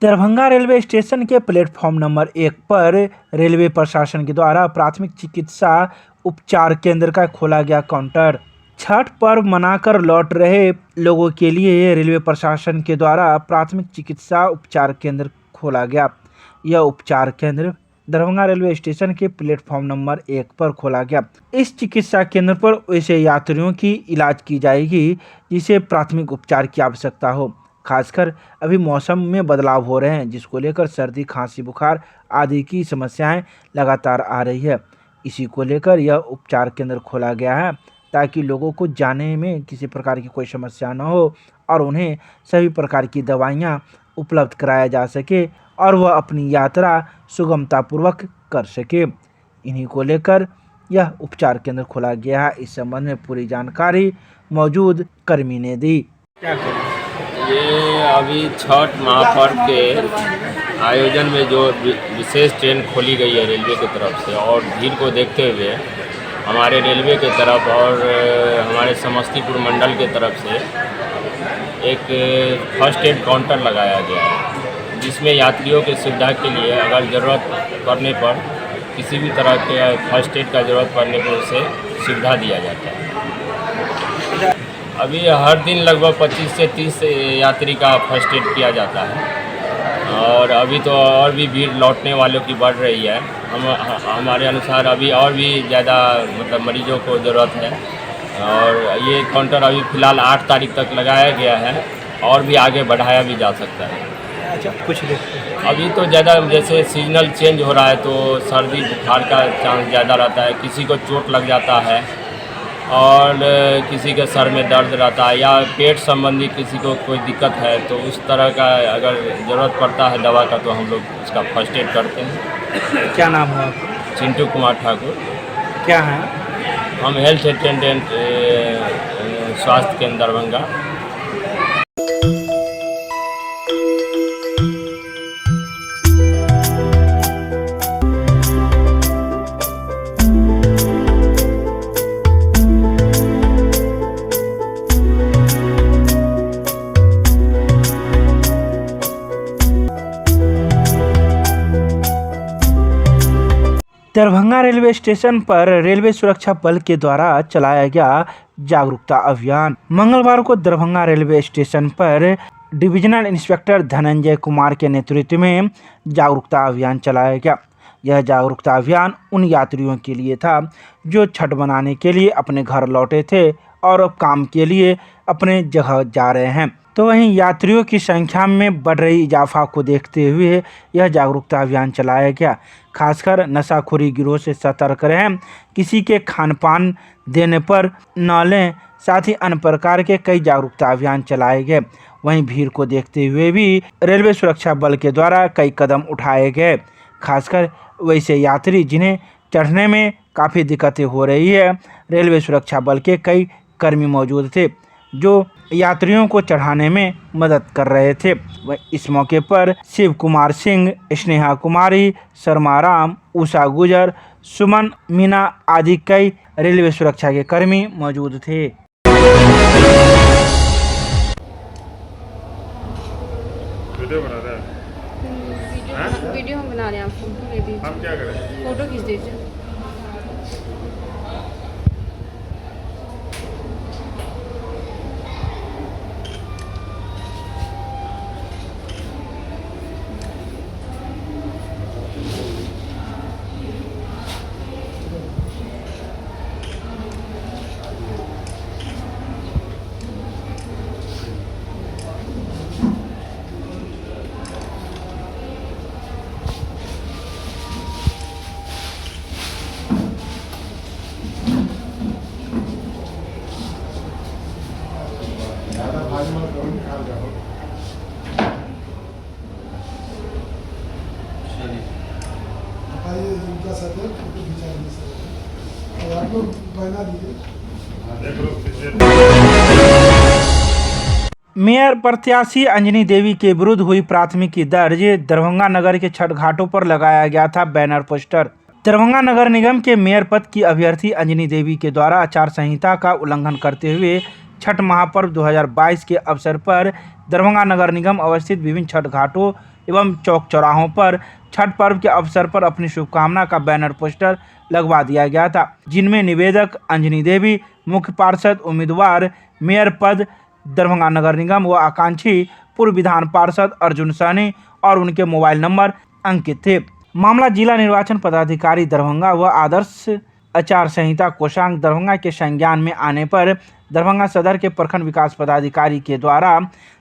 Darbhanga railway station के platform number 1 पर railway प्रशासन के द्वारा प्राथमिक चिकित्सा उपचार केंद्र का खोला गया काउंटर। छठ पर्व मनाकर लौट रहे लोगों के लिए रेलवे प्रशासन के द्वारा प्राथमिक चिकित्सा उपचार केंद्र खोला गया। यह उपचार केंद्र दरभंगा रेलवे स्टेशन के प्लेटफॉर्म नंबर 1 पर खोला गया। इस चिकित्सा केंद्र पर ऐसे यात्रियों की इलाज की जाएगी जिसे प्राथमिक उपचार की आवश्यकता हो। खासकर अभी मौसम में बदलाव हो रहे हैं, जिसको लेकर सर्दी, खांसी, बुखार आदि की समस्याएं लगातार आ रही है। इसी को लेकर यह उपचार केंद्र खोला गया है ताकि लोगों को जाने में किसी प्रकार की कोई समस्या न हो और उन्हें सभी प्रकार की दवाइयां उपलब्ध कराया जा सके और वह अपनी यात्रा सुगमतापूर्वक कर सके। इन्हीं को लेकर यह उपचार केंद्र खोला गया है। इस संबंध में पूरी जानकारी मौजूद कर्मी ने दी। ये अभी छठ महापर्व के आयोजन में जो विशेष ट्रेन खोली गई है रेलवे की तरफ से, और भीड़ को देखते हुए हमारे रेलवे की तरफ और हमारे समस्तीपुर मंडल की तरफ से एक फर्स्ट एड काउंटर लगाया गया है, जिसमें यात्रियों की सुविधा के लिए अगर ज़रूरत पड़ने पर किसी भी तरह के फर्स्ट एड का ज़रूरत पड़ने पर उसे सुविधा दिया जाता है। अभी हर दिन लगभग 25 से 30 यात्री का फर्स्ट एड किया जाता है और अभी तो और भी भीड़ लौटने वालों की बढ़ रही है। हमारे अनुसार अभी और भी ज़्यादा मरीजों को ज़रूरत है और ये काउंटर अभी फ़िलहाल 8 तारीख तक लगाया गया है और भी आगे बढ़ाया भी जा सकता है। अच्छा, कुछ अभी तो ज़्यादा जैसे सीजनल चेंज हो रहा है तो सर्दी बुखार का चांस ज़्यादा रहता है, किसी को चोट लग जाता है और किसी के सर में दर्द रहता है या पेट संबंधी किसी को कोई दिक्कत है, तो उस तरह का अगर ज़रूरत पड़ता है दवा का तो हम लोग उसका फर्स्ट एड करते हैं। क्या नाम है आपका? चिंटू कुमार ठाकुर। क्या है? हम हेल्थ अटेंडेंट स्वास्थ्य केंद्र दरभंगा। दरभंगा रेलवे स्टेशन पर रेलवे सुरक्षा बल के द्वारा चलाया गया जागरूकता अभियान। मंगलवार को दरभंगा रेलवे स्टेशन पर डिविजनल इंस्पेक्टर धनंजय कुमार के नेतृत्व में जागरूकता अभियान चलाया गया। यह जागरूकता अभियान उन यात्रियों के लिए था जो छठ मनाने के लिए अपने घर लौटे थे और अब काम के लिए अपने जगह जा रहे हैं। तो वहीं यात्रियों की संख्या में बढ़ रही इजाफा को देखते हुए यह जागरूकता अभियान चलाया गया। खासकर नशाखोरी गिरोह से सतर्क रहें, किसी के खान पान देने पर न लें, साथ ही अन्य प्रकार के कई जागरूकता अभियान चलाए गए। वहीं भीड़ को देखते हुए भी रेलवे सुरक्षा बल के द्वारा कई कदम उठाए गए। खासकर वैसे यात्री जिन्हें चढ़ने में काफ़ी दिक्कतें हो रही है, रेलवे सुरक्षा बल के कई कर्मी मौजूद थे जो यात्रियों को चढ़ाने में मदद कर रहे थे। इस मौके पर शिव कुमार सिंह, स्नेहा कुमारी, शर्मा राम, उषा गुजर, सुमन मीना आदि कई रेलवे सुरक्षा के कर्मी मौजूद थे। वीडियो बना रहे हैं? वीडियो हम बना रहे हैं, आप फोटो ले दीजिए। हम क्या करें? फोटो खींच दीजिए। उनका साथ फोटो खिंचा दीजिए और आप लोग बना दीजिए। मेयर प्रत्याशी अंजनी देवी के विरुद्ध हुई प्राथमिकी दर्ज। दरभंगा नगर के छठ घाटों पर लगाया गया था बैनर पोस्टर। दरभंगा नगर निगम के मेयर पद की अभ्यर्थी अंजनी देवी के द्वारा आचार संहिता का उल्लंघन करते हुए छठ महापर्व 2022 के अवसर पर दरभंगा नगर निगम अवस्थित विभिन्न छठ घाटों एवं चौक चौराहों पर छठ पर्व के अवसर पर अपनी शुभकामना का बैनर पोस्टर लगवा दिया गया था, जिनमें निवेदक अंजनी देवी, मुख्य पार्षद उम्मीदवार मेयर पद दरभंगा नगर निगम व आकांक्षी पूर्व विधान पार्षद अर्जुन सहनी और उनके मोबाइल नंबर अंकित थे। मामला जिला निर्वाचन पदाधिकारी दरभंगा व आदर्श आचार संहिता कोषांग दरभंगा के संज्ञान में आने पर दरभंगा सदर के प्रखंड विकास पदाधिकारी के द्वारा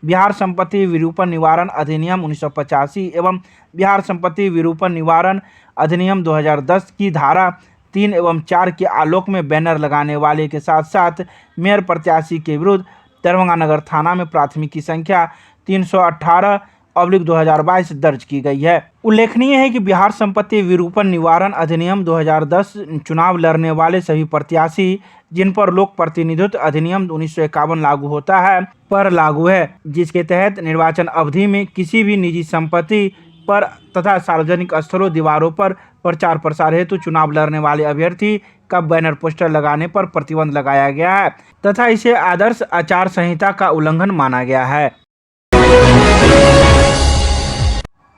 बिहार संपत्ति विरूपण निवारण अधिनियम 1985 एवं बिहार संपत्ति विरूपण निवारण अधिनियम 2010 की धारा 3 एवं 4 के आलोक में बैनर लगाने वाले के साथ साथ मेयर प्रत्याशी के विरुद्ध दरभंगा नगर थाना में प्राथमिकी संख्या 318/2022 दर्ज की गई है। उल्लेखनीय है कि बिहार संपत्ति विरूपण निवारण अधिनियम 2010 चुनाव लड़ने वाले सभी प्रत्याशी जिन पर लोक प्रतिनिधित्व अधिनियम 1951 लागू होता है पर लागू है, जिसके तहत निर्वाचन अवधि में किसी भी निजी संपत्ति पर तथा सार्वजनिक स्थलों दीवारों पर प्रचार प्रसार हेतु चुनाव लड़ने वाले अभ्यर्थी का बैनर पोस्टर लगाने पर प्रतिबंध लगाया गया है तथा इसे आदर्श आचार संहिता का उल्लंघन माना गया है।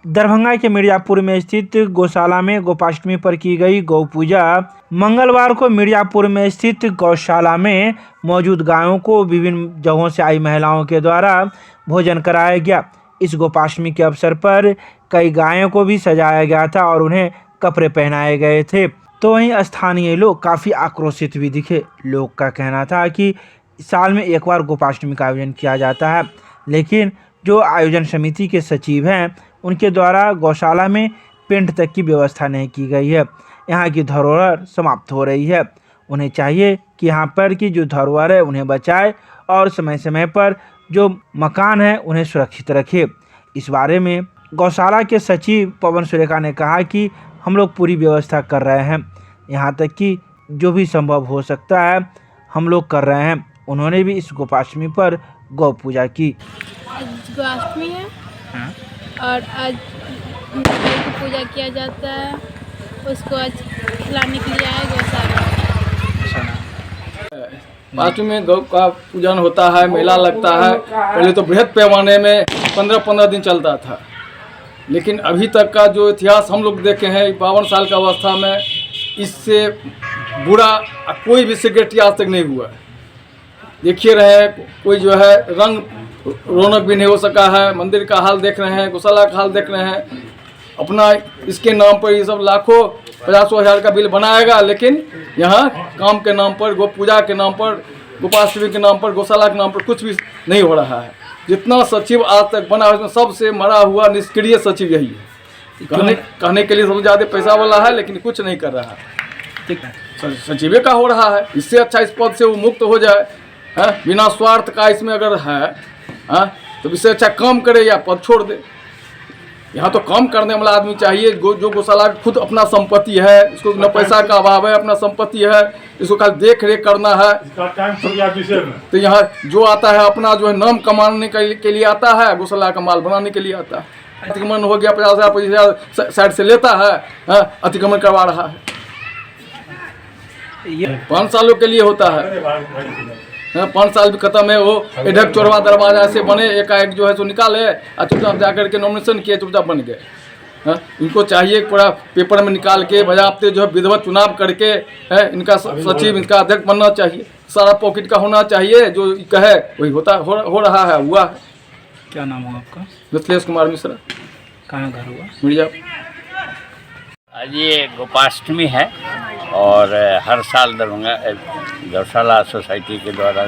दरभंगा के मिर्जापुर में स्थित गौशाला में गोपाष्टमी पर की गई गौ पूजा। मंगलवार को मिर्जापुर में स्थित गौशाला में मौजूद गायों को विभिन्न जगहों से आई महिलाओं के द्वारा भोजन कराया गया। इस गोपाष्टमी के अवसर पर कई गायों को भी सजाया गया था और उन्हें कपड़े पहनाए गए थे। तो वहीं स्थानीय लोग काफ़ी आक्रोशित भी दिखे। लोग का कहना था कि साल में एक बार गोपाष्टमी का आयोजन किया जाता है, लेकिन जो आयोजन समिति के सचिव हैं उनके द्वारा गौशाला में पेंट तक की व्यवस्था नहीं की गई है। यहाँ की धरोहर समाप्त हो रही है। उन्हें चाहिए कि यहाँ पर की जो धरोहर है उन्हें बचाए और समय समय पर जो मकान है उन्हें सुरक्षित रखे। इस बारे में गौशाला के सचिव पवन सुरेखा ने कहा कि हम लोग पूरी व्यवस्था कर रहे हैं, यहाँ तक कि जो भी संभव हो सकता है हम लोग कर रहे हैं। उन्होंने भी इस गोपाष्टमी पर गौ पूजा की। आज गोपाष्टमी है और आज गौ की पूजा किया जाता है, उसको आज खिलाने के लिए आए गौशाला। पार्टी में गौ का पूजन होता है, मेला लगता है। पहले तो बृहद पैमाने में 15-15 दिन चलता था, लेकिन अभी तक का जो इतिहास हम लोग देखे हैं 52 साल का अवस्था में, इससे बुरा कोई भी सेक्रेटरी आज तक नहीं हुआ है। देखिए रहे कोई जो है रंग रौनक भी नहीं हो सका है। मंदिर का हाल देख रहे हैं, गौशाला का हाल देख रहे हैं। अपना इसके नाम पर ये सब लाखों 50 हज़ार का बिल बनाएगा, लेकिन यहाँ काम के नाम पर, गौ पूजा के नाम पर, गोपाष्टमी के नाम पर, गौशाला के नाम पर कुछ भी नहीं हो रहा है। जितना सचिव आज तक बना है उसमें सबसे मरा हुआ निष्क्रिय सचिव यही है। कहने के लिए सबसे ज़्यादा पैसा वाला है, लेकिन कुछ नहीं कर रहा है। सचिव का हो रहा है। इससे अच्छा इस पद से वो मुक्त हो जाए, है? बिना स्वार्थ का इसमें अगर है, तो इससे अच्छा काम करे या पद छोड़ दे। यहाँ तो काम करने वाला आदमी चाहिए। जो गौशाला खुद अपना संपत्ति है, इसको न पैसा का अभाव है, अपना संपत्ति है, इसको खाली देख रेख करना है। तो यहाँ जो आता है अपना जो है नाम कमाने के लिए आता है, गौशाला का माल बनाने के लिए आता है। अतिक्रमण हो गया 50,000 साइड से लेता है, अतिक्रमण करवा रहा है। 5 सालों के लिए होता है। 5 साल भी खत्म है। वो एडक चोरवा दरवाजा से बने एकाएक जो है सो निकाले और चुपचाप जाकर के नॉमिनेशन किए, चुपचाप बन गए। इनको चाहिए पूरा पेपर में निकाल के बजाबते जो है विधिवत चुनाव करके है इनका सचिव, इनका अध्यक्ष बनना चाहिए। सारा पॉकेट का होना चाहिए, जो कहे वही होता हो रहा है, हुआ है। क्या नाम हो आपका? मिथिलेश कुमार मिश्रा। कहाँ घर हुआ? मिर्जापुर। आज ये गोपाष्टमी है और हर साल दरभंगा गौशाला सोसाइटी के द्वारा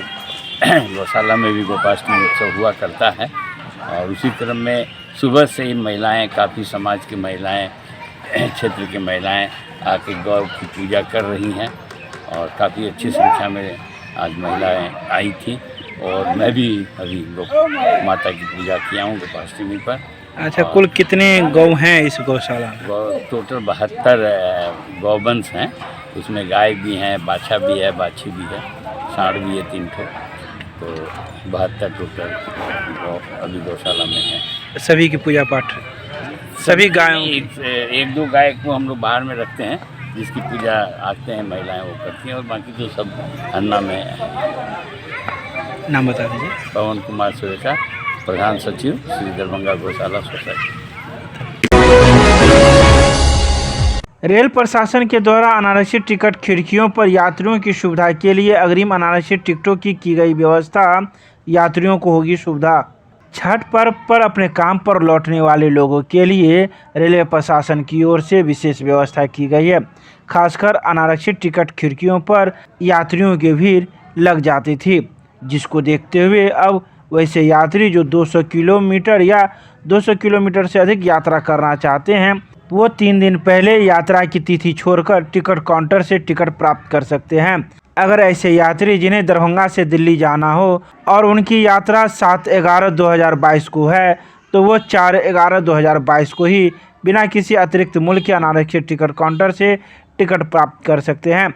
गौशाला में भी गोपाष्टमी उत्सव हुआ करता है। और उसी क्रम में सुबह से ही महिलाएं, काफ़ी समाज की महिलाएं, क्षेत्र की महिलाएं आके गौ की पूजा कर रही हैं और काफ़ी अच्छी संख्या में आज महिलाएं आई थी। और मैं भी अभी गौ माता की पूजा किया हूँ गोपाष्टमी पर। अच्छा, कुल कितने गौ हैं इस गौशाला में? टोटल 72 गौवंश हैं। उसमें गाय भी हैं, बाछा भी है, बाछी भी है, सांड भी है 3 ठो। तो 72 टोटल गौ अभी गौशाला में है। सभी की पूजा पाठ, सभी गायों की? 1-2 गाय को हम लोग बाहर में रखते हैं, जिसकी पूजा आते हैं महिलाएं वो करती हैं, और बाकी तो सब अन्ना में है। नाम बता दीजिए। पवन कुमार सुरेखा, प्रधान सचिव श्री दरभंगा गौशाला सोसाइटी। रेल प्रशासन के द्वारा अनारक्षित टिकट खिड़कियों पर यात्रियों की सुविधा के लिए अग्रिम अनारक्षित टिकटों की गई व्यवस्था यात्रियों को होगी सुविधा। छठ पर्व पर अपने काम पर लौटने वाले लोगों के लिए रेलवे प्रशासन की ओर से विशेष व्यवस्था की गई है। खासकर अनारक्षित टिकट खिड़कियों पर यात्रियों की भीड़ लग जाती थी, जिसको देखते हुए अब वैसे यात्री जो 200 किलोमीटर या 200 किलोमीटर से अधिक यात्रा करना चाहते हैं वो 3 दिन पहले यात्रा की तिथि छोड़कर टिकट काउंटर से टिकट प्राप्त कर सकते हैं। अगर ऐसे यात्री जिन्हें दरभंगा से दिल्ली जाना हो और उनकी यात्रा 7/11/2022 को है तो वो 4/11/2022 को ही बिना किसी अतिरिक्त मूल्य के अनारक्षित टिकट काउंटर से टिकट प्राप्त कर सकते हैं।